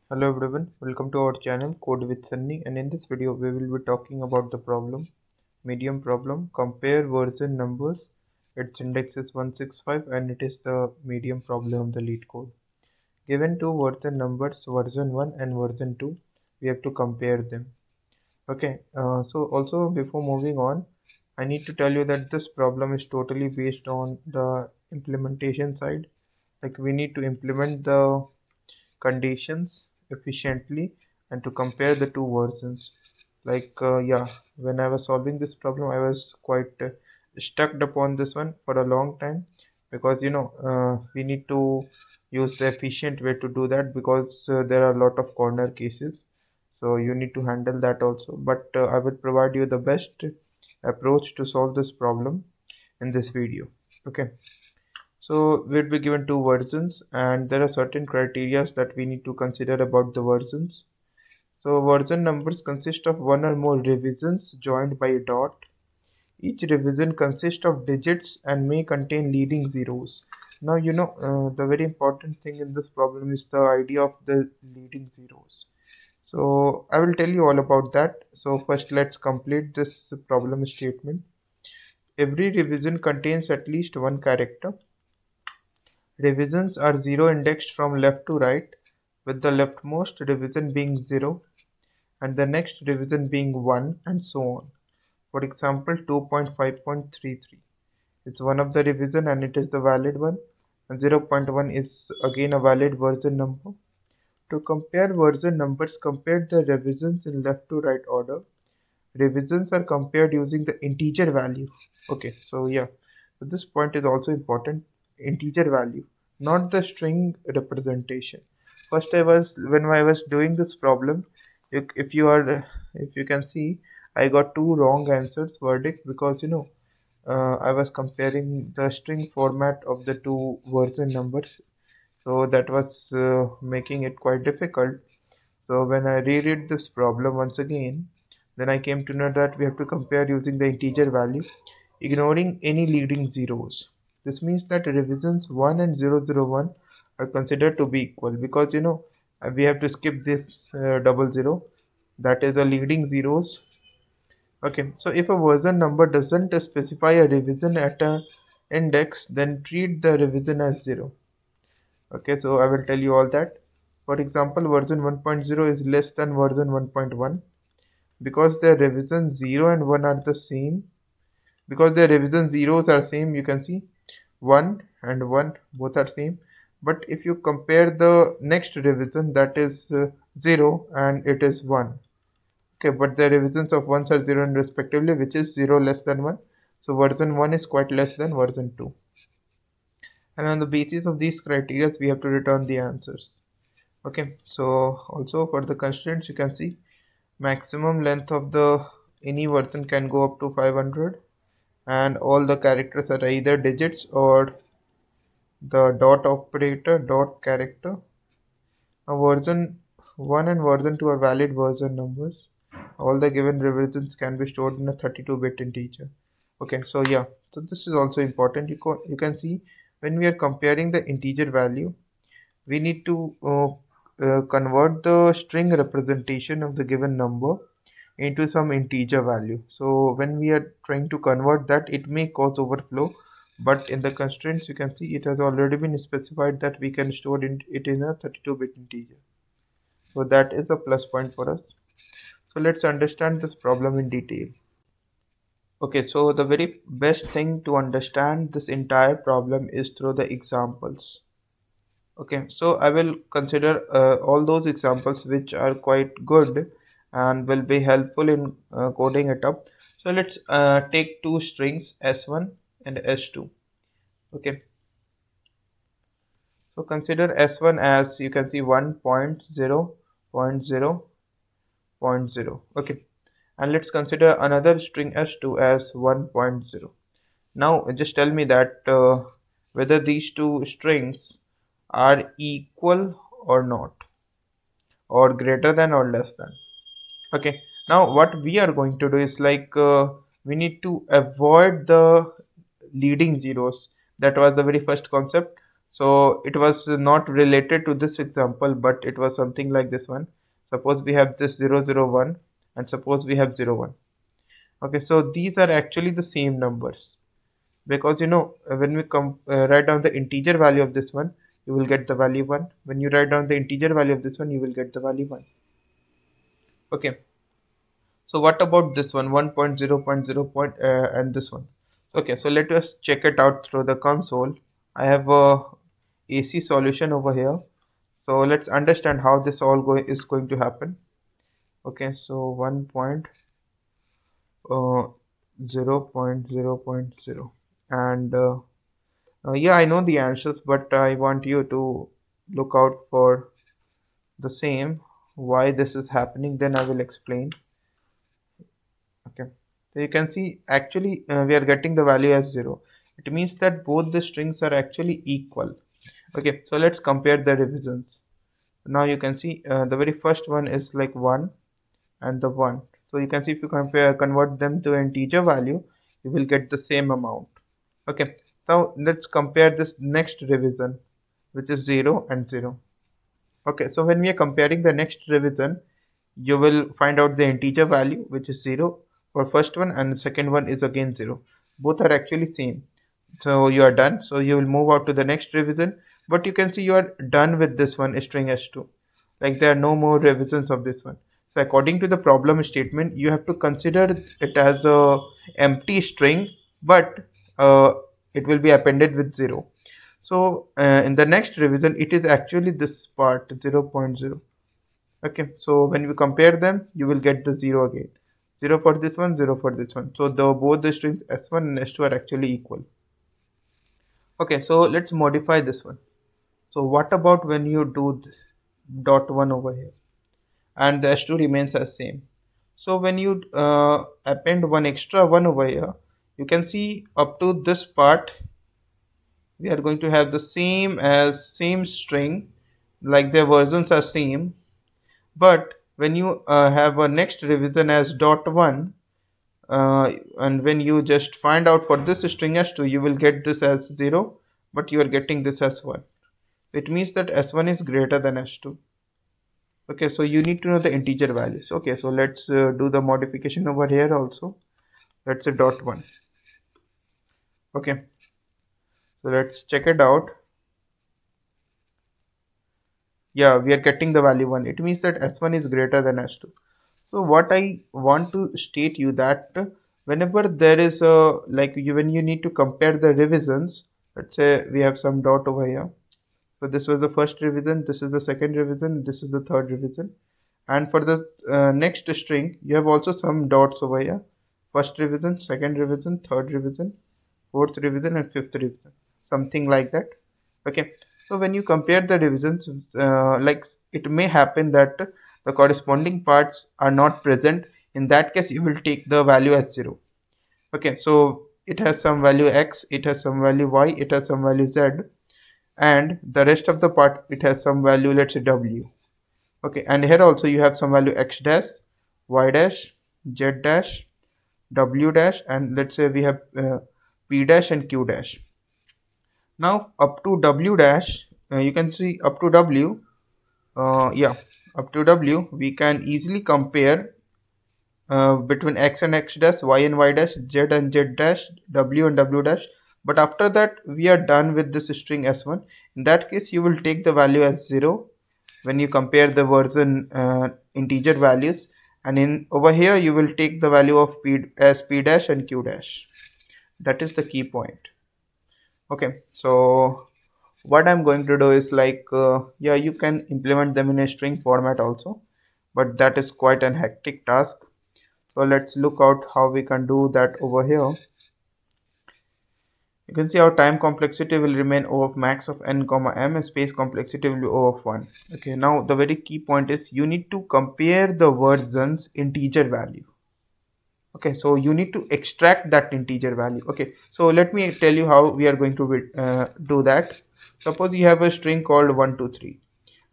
Hello everyone, welcome to our channel Code with Sunny, and in this video we will be talking about the problem, medium problem, compare version numbers. Its index is 165 and it is the medium problem of the LeetCode. Given two version numbers, version 1 and version 2, we have to compare them. Okay, so also before moving on, I need to tell you that this problem is totally based on the implementation side. Like we need to implement the conditions efficiently and to compare the two versions. Yeah, when I was solving this problem I was quite stuck upon this one for a long time, because we need to use the efficient way to do that, because there are a lot of corner cases, so you need to handle that also. But I will provide you the best approach to solve this problem in this video. Okay, so we'll be given two versions and there are certain criteria that we need to consider about the versions. So version numbers consist of one or more revisions joined by a dot. Each revision consists of digits and may contain leading zeros. Now the very important thing in this problem is the idea of the leading zeros. So I will tell you all about that. So first let's complete this problem statement. Every revision contains at least one character. Revisions are zero indexed from left to right, with the leftmost revision being 0 and the next revision being 1, and so on. For example, 2.5.33. It's one of the revision and it is the valid one, and 0.1 is again a valid version number. To compare version numbers, compare the revisions in left to right order. Revisions are compared using the integer value. Okay, so yeah, so this point is also important. Integer value, not the string representation. First, when I was doing this problem, if you can see, I got two wrong answers verdict, because I was comparing the string format of the two version numbers, so that was making it quite difficult. So when I reread this problem once again, then I came to know that we have to compare using the integer value, ignoring any leading zeros. This means that revisions 1 and 001 are considered to be equal, because we have to skip this double zero, that is a leading zeros. Okay, so if a version number doesn't specify a revision at a index, then treat the revision as 0. Okay, so I will tell you all that. For example, version 1.0 is less than version 1.1 because their revision 0 and 1 are the same. Because their revision zeros are same, you can see 1 and 1 both are same. But if you compare the next revision, that is 0 and it is 1. Okay, but the revisions of 1s are 0 and respectively, which is 0 less than 1. So version 1 is quite less than version 2. And on the basis of these criteria, we have to return the answers. Okay, so also for the constraints, you can see maximum length of the any version can go up to 500, and all the characters are either digits or the dot operator dot character. Now version 1 and version 2 are valid version numbers. All the given revisions can be stored in a 32-bit integer. Okay, so yeah, so this is also important. You can see when we are comparing the integer value, we need to convert the string representation of the given number into some integer value. So when we are trying to convert that, it may cause overflow, but in the constraints you can see it has already been specified that we can store it in a 32-bit integer. So that is a plus point for us. So let's understand this problem in detail. Okay, so the very best thing to understand this entire problem is through the examples. Okay, so I will consider all those examples which are quite good and will be helpful in coding it up. So let's take two strings s1 and s2. Okay, so consider s1 as, you can see, 1.0.0.0. Okay, and let's consider another string s2 as 1.0. Now just tell me that whether these two strings are equal or not, or greater than or less than. Okay, now what we are going to do is we need to avoid the leading zeros. That was the very first concept. So it was not related to this example, but it was something like this one. Suppose we have this 001 and suppose we have 01. Okay, so these are actually the same numbers, because when we write down the integer value of this one, you will get the value 1. When you write down the integer value of this one, you will get the value 1. Okay, so what about this one, 1.0.0 and this one? Okay, so let us check it out through the console. I have a AC solution over here. So let's understand how this all is going to happen. Okay, so 1.0.0.0, and yeah, I know the answers, but I want you to look out for the same, why this is happening, then I will explain. Okay, so you can see actually we are getting the value as 0. It means that both the strings are actually equal. Okay, so let's compare the revisions. Now you can see the very first one is like 1 and the 1. So you can see if you convert them to an integer value, you will get the same amount. Okay, now let's compare this next revision, which is 0 and 0. Okay, so when we are comparing the next revision, you will find out the integer value, which is 0 for first one, and the second one is again 0. Both are actually same. So you are done. So you will move out to the next revision, but you can see you are done with this one, string s2. Like there are no more revisions of this one. So according to the problem statement, you have to consider it as a empty string, but it will be appended with 0. So in the next revision, it is actually this part 0.0. Okay, so when you compare them, you will get the 0 again. 0 for this one, 0 for this one. So both the strings s1 and s2 are actually equal. Okay, so let's modify this one. So what about when you do this dot 1 over here and the s2 remains as same? So when you append one extra 1 over here, you can see up to this part we are going to have the same string, like their versions are same. But when you have a next revision as dot 1, and when you just find out for this string s2, you will get this as 0, but you are getting this as 1. It means that s1 is greater than s2. Okay, so you need to know the integer values. Okay, so let's do the modification over here also. Let's say dot 1. Okay, so let's check it out. Yeah, we are getting the value 1. It means that s1 is greater than s2. So what I want to state you that whenever there is a when you need to compare the revisions, let's say we have some dot over here. So this was the first revision, this is the second revision, this is the third revision. And for the next string, you have also some dots over here. First revision, second revision, third revision, fourth revision, and fifth revision. Something like that. Okay. So when you compare the revisions, it may happen that the corresponding parts are not present. In that case, you will take the value as 0. Okay. So it has some value x, it has some value y, it has some value z, and the rest of the part it has some value, let's say w. Okay, and here also you have some value x dash, y dash, z dash, w dash, and let's say we have p dash and q dash. Now up to w dash, you can see up to w, yeah, up to w we can easily compare between x and x dash, y and y dash, z and z dash, w and w dash. But after that we are done with this string s1. In that case you will take the value as 0 when you compare the version integer values, and in over here you will take the value of p as p dash and q dash. That is the key point. Okay, so what I'm going to do is yeah, you can implement them in a string format also, but that is quite an hectic task. So let's look out how we can do that over here. You can see our time complexity will remain O of max of n comma m, and space complexity will be O of 1. Okay, now the very key point is you need to compare the version's integer value. Okay, so you need to extract that integer value. Okay, so let me tell you how we are going to do that. Suppose you have a string called 123,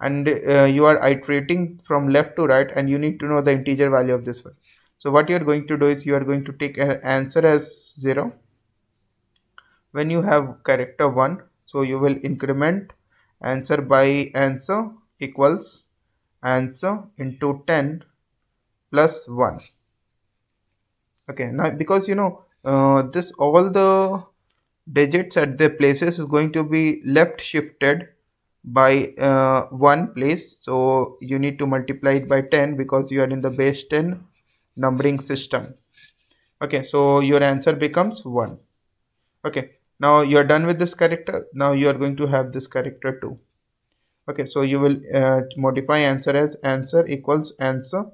and you are iterating from left to right, and you need to know the integer value of this one. So what you are going to do is you are going to take an answer as 0 when you have character 1. So you will increment answer by answer equals answer into 10 plus 1. Okay, now because this all the digits at their places is going to be left shifted by one place, so you need to multiply it by 10 because you are in the base 10 numbering system. Okay, so your answer becomes 1. Okay, now you are done with this character. Now you are going to have this character too. Okay, so you will modify answer as answer equals answer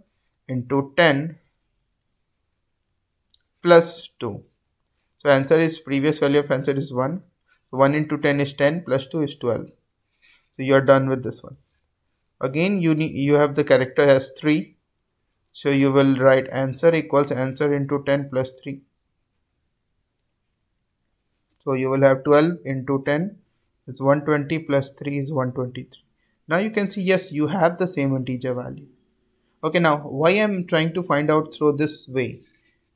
into 10 plus 2. So answer is previous value of answer is 1. So 1 into 10 is 10 plus 2 is 12. So you are done with this one. Again you have the character as 3. So you will write answer equals answer into 10 plus 3. So you will have 12 into 10 is 120 plus 3 is 123. Now you can see, yes, you have the same integer value. Okay, now why I'm trying to find out through this way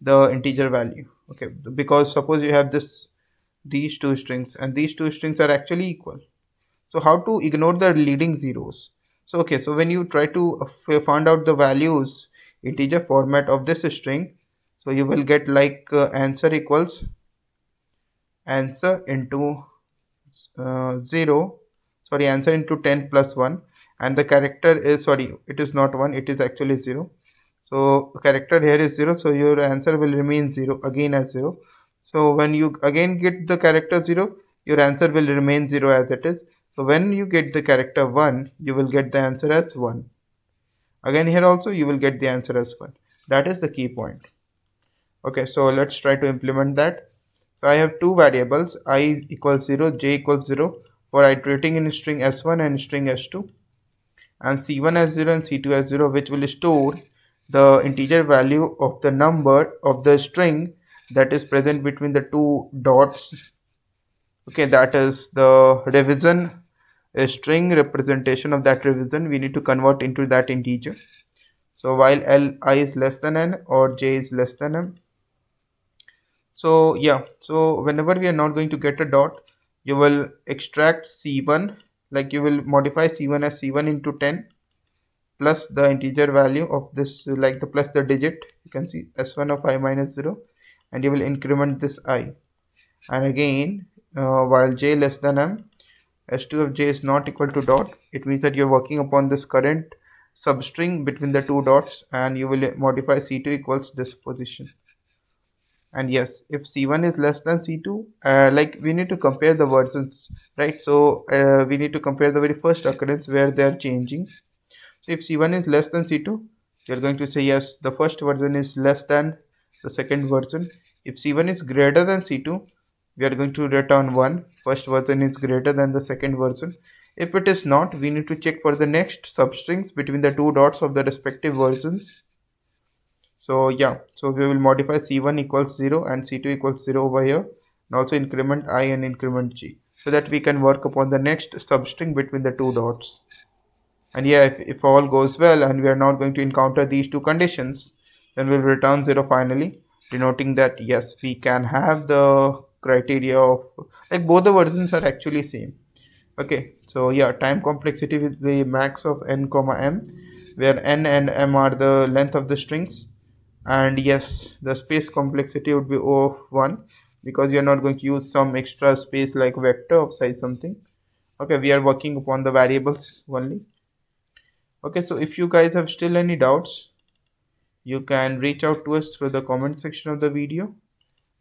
the integer value? Okay, because suppose you have these two strings and these two strings are actually equal. So how to ignore the leading zeros? So okay, so when you try to find out the values integer format of this string, so you will get like answer equals answer into 0, sorry, answer into 10 plus 1, and the character is, sorry, it is not 1, it is actually 0. So character here is 0, so your answer will remain 0 again as 0. So when you again get the character 0, your answer will remain 0 as it is. So when you get the character 1, you will get the answer as 1. Again here also you will get the answer as 1. That is the key point. Okay, so let's try to implement that. So I have two variables, I equals 0, j equals 0 for iterating in string s1 and string s2, and c1 as 0 and c2 as 0, which will store the integer value of the number of the string that is present between the two dots. Okay, that is the revision string representation of that revision we need to convert into that integer. So while li is less than n or j is less than m. So yeah, so whenever we are not going to get a dot, you will extract c1, like you will modify c1 as c1 into 10 plus the integer value of this, like the plus the digit, you can see s1 of I minus 0, and you will increment this I. And again, while j less than m, s2 of j is not equal to dot, it means that you're working upon this current substring between the two dots, and you will modify c2 equals this position. And yes, if c1 is less than c2, like we need to compare the versions, right? So we need to compare the very first occurrence where they are changing. So if c1 is less than c2, you're going to say yes, the first version is less than the second version. If c1 is greater than c2, we are going to return 1, first version is greater than the second version. If it is not, we need to check for the next substrings between the two dots of the respective versions. So yeah, so we will modify c1 equals 0 and c2 equals 0 over here, and also increment I and increment j, so that we can work upon the next substring between the two dots. And yeah, if all goes well and we are not going to encounter these two conditions, then we'll return 0 finally, denoting that yes, we can have the criteria of, like, both the versions are actually same. Okay, so yeah, time complexity with the max of n comma m, where n and m are the length of the strings. And yes, the space complexity would be O of 1, because you are not going to use some extra space like vector of size something. Okay, we are working upon the variables only. Okay, so if you guys have still any doubts, you can reach out to us through the comment section of the video,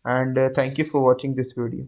and thank you for watching this video.